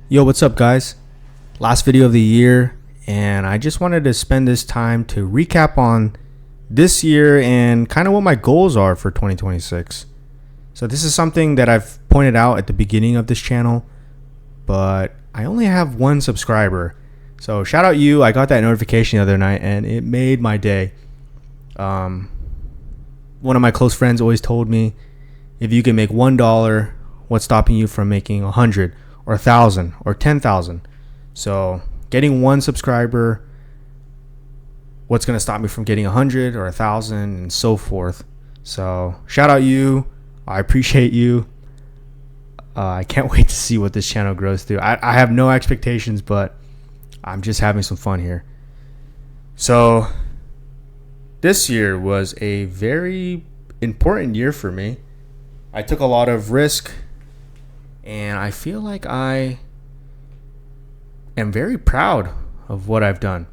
Yo, what's up, guys? Last video of the year, and I just wanted to spend this time to recap on this year and kind of what my goals are for 2026. So, this is something that I've pointed out at the beginning of this channel, but I only have one subscriber. So, shout out you. I got that notification the other night, and it made my day. One of my close friends always told me, if you can make $1, what's stopping you from making 100? Or 1,000 or 10,000. So getting one subscriber, what's going to stop me from getting 100 or 1,000 and so forth. So shout out you. I appreciate you. I can't wait to see what this channel grows to. I have no expectations, but I'm just having some fun here. So this year was a very important year for me. I took a lot of risk, and I feel like I am very proud of what I've done.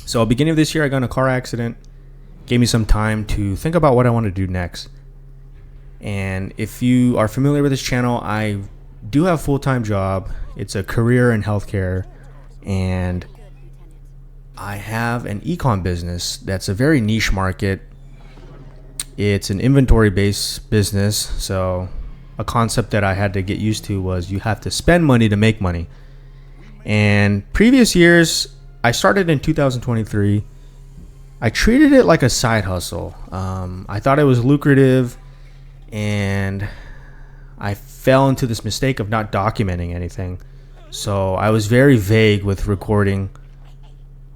So beginning of this year, I got in a car accident. Gave me some time to think about what I want to do next. And if you are familiar with this channel, I do have a full-time job. It's a career in healthcare. And I have an econ business that's a very niche market. It's an inventory-based business. So a concept that I had to get used to was you have to spend money to make money. And previous years, I started in 2023. I treated it like a side hustle. I thought it was lucrative, and I fell into this mistake of not documenting anything. So I was very vague with recording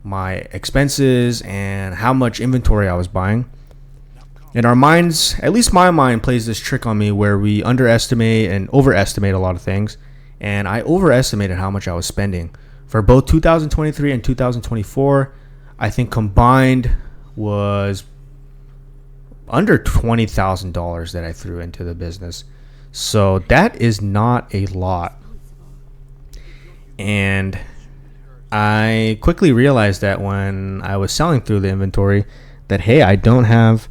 my expenses and how much inventory I was buying. And our minds, at least my mind, plays this trick on me where we underestimate and overestimate a lot of things. And I overestimated how much I was spending. For both 2023 and 2024, I think combined was under $20,000 that I threw into the business. So that is not a lot. And I quickly realized that when I was selling through the inventory that, hey, I don't have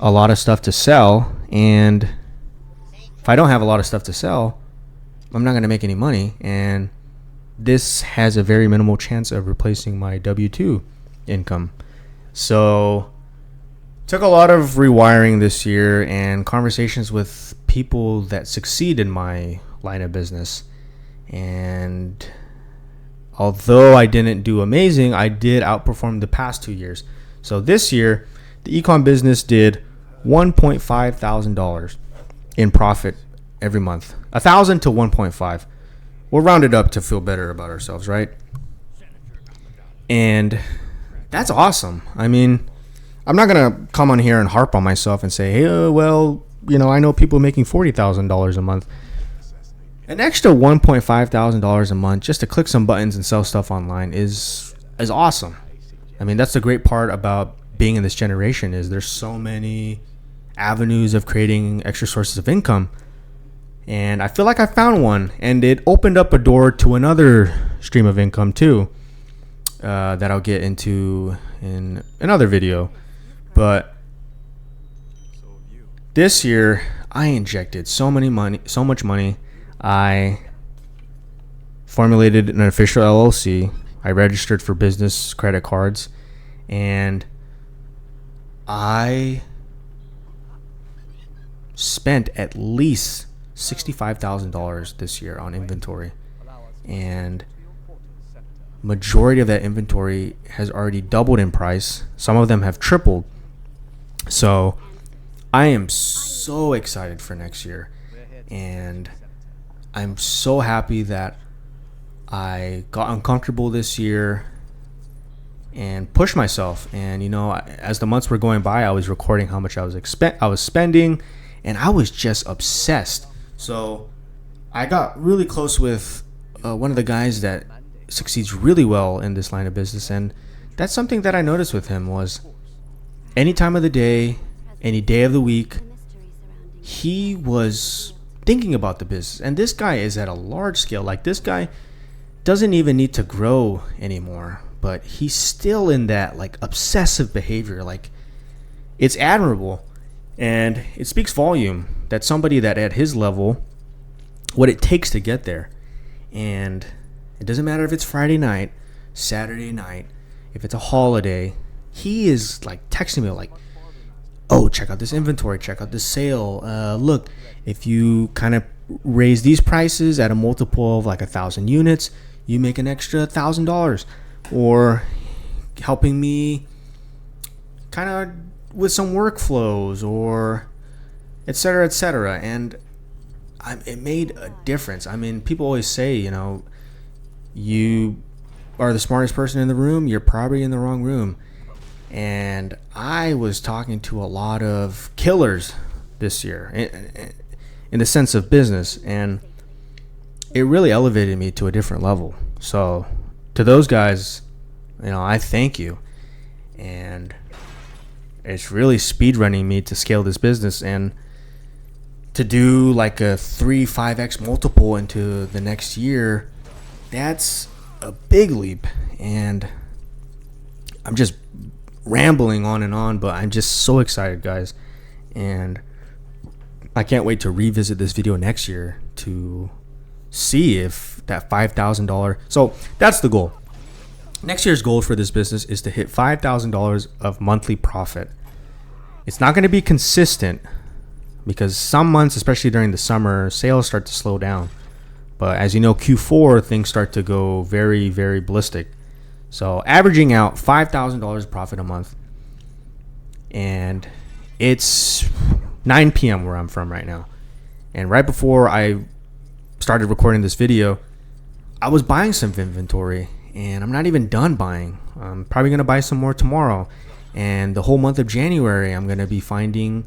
a lot of stuff to sell, and if I don't have a lot of stuff to sell, I'm not going to make any money, and this has a very minimal chance of replacing my W-2 income. So took a lot of rewiring this year and conversations with people that succeed in my line of business. And although I didn't do amazing, I did outperform the past 2 years. So this year, the econ business did $1.5 thousand in profit every month. 1,000 to 1.5. We'll round it up to feel better about ourselves, right? And that's awesome. I mean, I'm not gonna come on here and harp on myself and say, hey, well, I know people making $40,000 a month. An extra $1.5 thousand a month just to click some buttons and sell stuff online is awesome. I mean, that's the great part about being in this generation, is there's so many avenues of creating extra sources of income. And I feel like I found one, and it opened up a door to another stream of income too, that I'll get into in another video. But this year I injected so much money. I formulated an official LLC. I registered for business credit cards, and I spent at least $65,000 this year on inventory, and majority of that inventory has already doubled in price. Some of them have tripled. So I am so excited for next year, and I'm so happy that I got uncomfortable this year and pushed myself. And as the months were going by, I was recording how much I was spending, and I was just obsessed. So I got really close with one of the guys that succeeds really well in this line of business, and that's something that I noticed with him was any time of the day, any day of the week, he was thinking about the business. And this guy is at a large scale. Like, this guy doesn't even need to grow anymore, but he's still in that like obsessive behavior. Like, it's admirable. And it speaks volume that somebody that at his level, what it takes to get there. And it doesn't matter if it's Friday night, Saturday night, if it's a holiday, he is like texting me like, oh, check out this inventory, check out this sale. Look, if you kind of raise these prices at a multiple of like 1,000 units, you make an extra $1,000. Or helping me kind of with some workflows, or etc., etc. And it made a difference. I mean, people always say, you are the smartest person in the room, you're probably in the wrong room. And I was talking to a lot of killers this year in the sense of business, and it really elevated me to a different level. So to those guys, I thank you. And it's really speed running me to scale this business, and to do like a 3-5x multiple into the next year. That's a big leap. And I'm just rambling on and on, but I'm just so excited, guys. And I can't wait to revisit this video next year to see if that $5,000. So that's the goal. Next year's goal for this business is to hit $5,000 of monthly profit. It's not going to be consistent because some months, especially during the summer, sales start to slow down. But as you know, Q4, things start to go very, very ballistic. So averaging out $5,000 profit a month. And it's 9 p.m. where I'm from right now. And right before I started recording this video, I was buying some inventory, and I'm not even done buying. I'm probably going to buy some more tomorrow. And the whole month of January, I'm going to be finding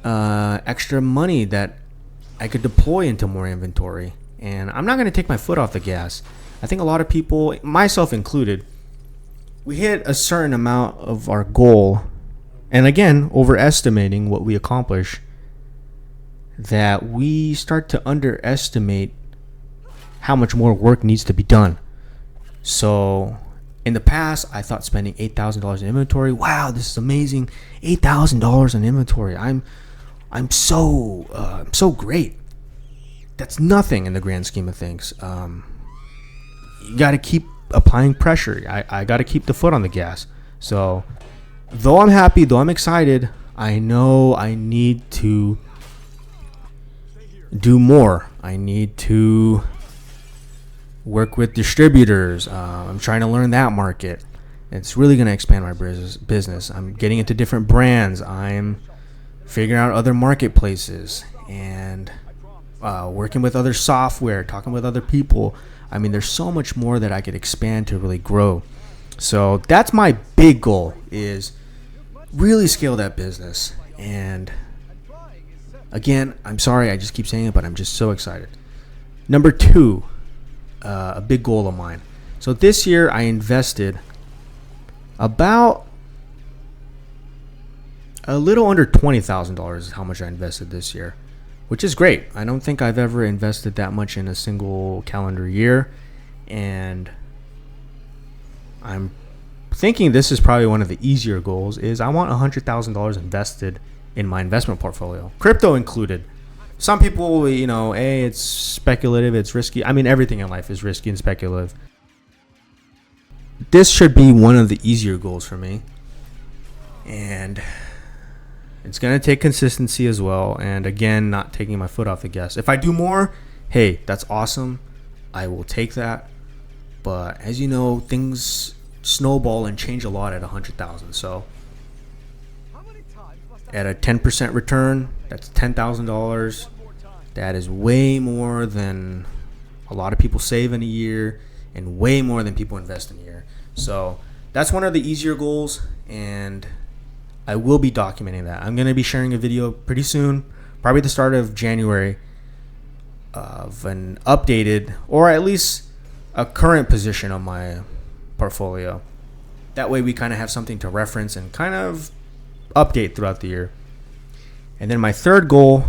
extra money that I could deploy into more inventory. And I'm not going to take my foot off the gas. I think a lot of people, myself included, we hit a certain amount of our goal, and again, overestimating what we accomplish, that we start to underestimate how much more work needs to be done. So in the past, I thought spending $8,000 in inventory, wow, this is amazing. $8,000 in inventory. I'm so great. That's nothing in the grand scheme of things. You got to keep applying pressure. I got to keep the foot on the gas. So though I'm happy, though I'm excited, I know I need to do more. I need to work with distributors. I'm trying to learn that market. It's really going to expand my business. I'm getting into different brands. I'm figuring out other marketplaces, and working with other software, talking with other people. I mean, there's so much more that I could expand to really grow. So that's my big goal, is really scale that business. And again, I'm sorry, I just keep saying it, but I'm just so excited. Number 2, a big goal of mine. So this year I invested about a little under $20,000 is how much I invested this year, which is great. I don't think I've ever invested that much in a single calendar year. And I'm thinking this is probably one of the easier goals, is I want $100,000 invested in my investment portfolio, crypto included. Some people, hey, it's speculative, it's risky. I mean, everything in life is risky and speculative. This should be one of the easier goals for me. And it's going to take consistency as well. And again, not taking my foot off the gas. If I do more, hey, that's awesome. I will take that. But as you know, things snowball and change a lot at 100,000. So at a 10% return, that's $10,000. That is way more than a lot of people save in a year, and way more than people invest in a year. So that's one of the easier goals, and I will be documenting that. I'm going to be sharing a video pretty soon, probably the start of January, of an updated, or at least a current position on my portfolio. That way we kind of have something to reference and kind of update throughout the year. And then my third goal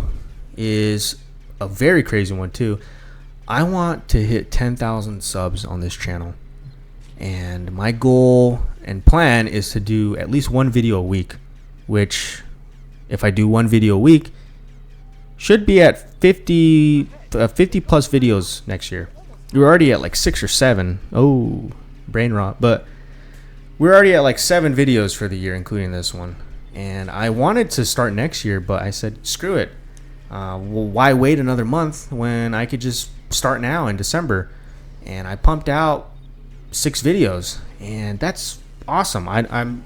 is a very crazy one too. I want to hit 10,000 subs on this channel. And my goal and plan is to do at least one video a week, which if I do one video a week, should be at 50 plus videos next year. we're already at like 6 or 7. Oh, brain rot. But we're already at like 7 videos for the year, including this one. And I wanted to start next year, but I said, screw it. Well, why wait another month when I could just start now in December? And I pumped out 6 videos, and that's awesome. I'm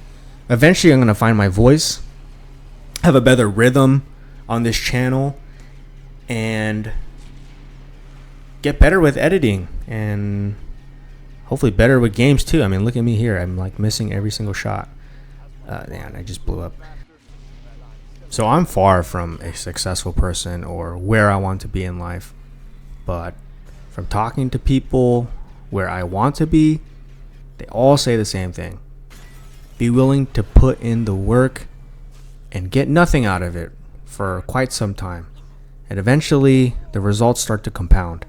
eventually going to find my voice, have a better rhythm on this channel, and get better with editing, and hopefully better with games too. I mean, look at me here. I'm like missing every single shot. Man, I just blew up. So I'm far from a successful person or where I want to be in life, but from talking to people where I want to be, they all say the same thing. Be willing to put in the work and get nothing out of it for quite some time. And eventually the results start to compound.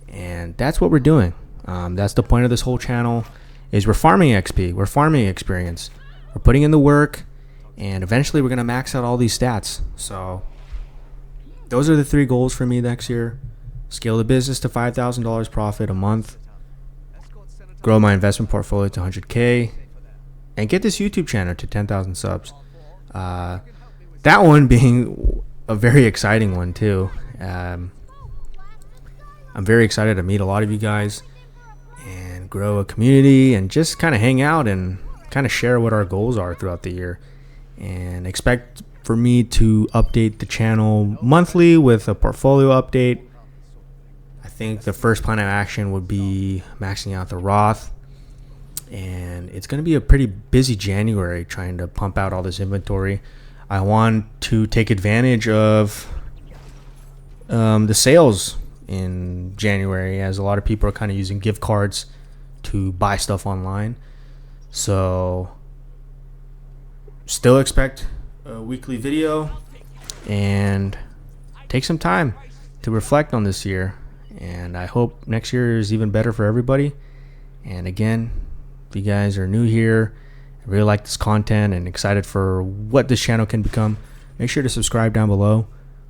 And that's what we're doing. That's the point of this whole channel, is we're farming XP. We're farming experience. We're putting in the work, and eventually we're going to max out all these stats. So those are the 3 goals for me next year. Scale the business to $5,000 profit a month. Grow my investment portfolio to 100K. And get this YouTube channel to 10,000 subs. That one being a very exciting one too. I'm very excited to meet a lot of you guys and grow a community and just kind of hang out and kind of share what our goals are throughout the year. And expect for me to update the channel monthly with a portfolio update. I think the first plan of action would be maxing out the Roth. And it's going to be a pretty busy January trying to pump out all this inventory. I want to take advantage of the sales in January, as a lot of people are kind of using gift cards to buy stuff online. So still expect a weekly video, and take some time to reflect on this year. And I hope next year is even better for everybody. And again, if you guys are new here, really like this content and excited for what this channel can become, make sure to subscribe down below.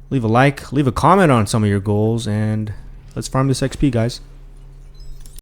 Leave a like, leave a comment on some of your goals, and let's farm this XP, guys.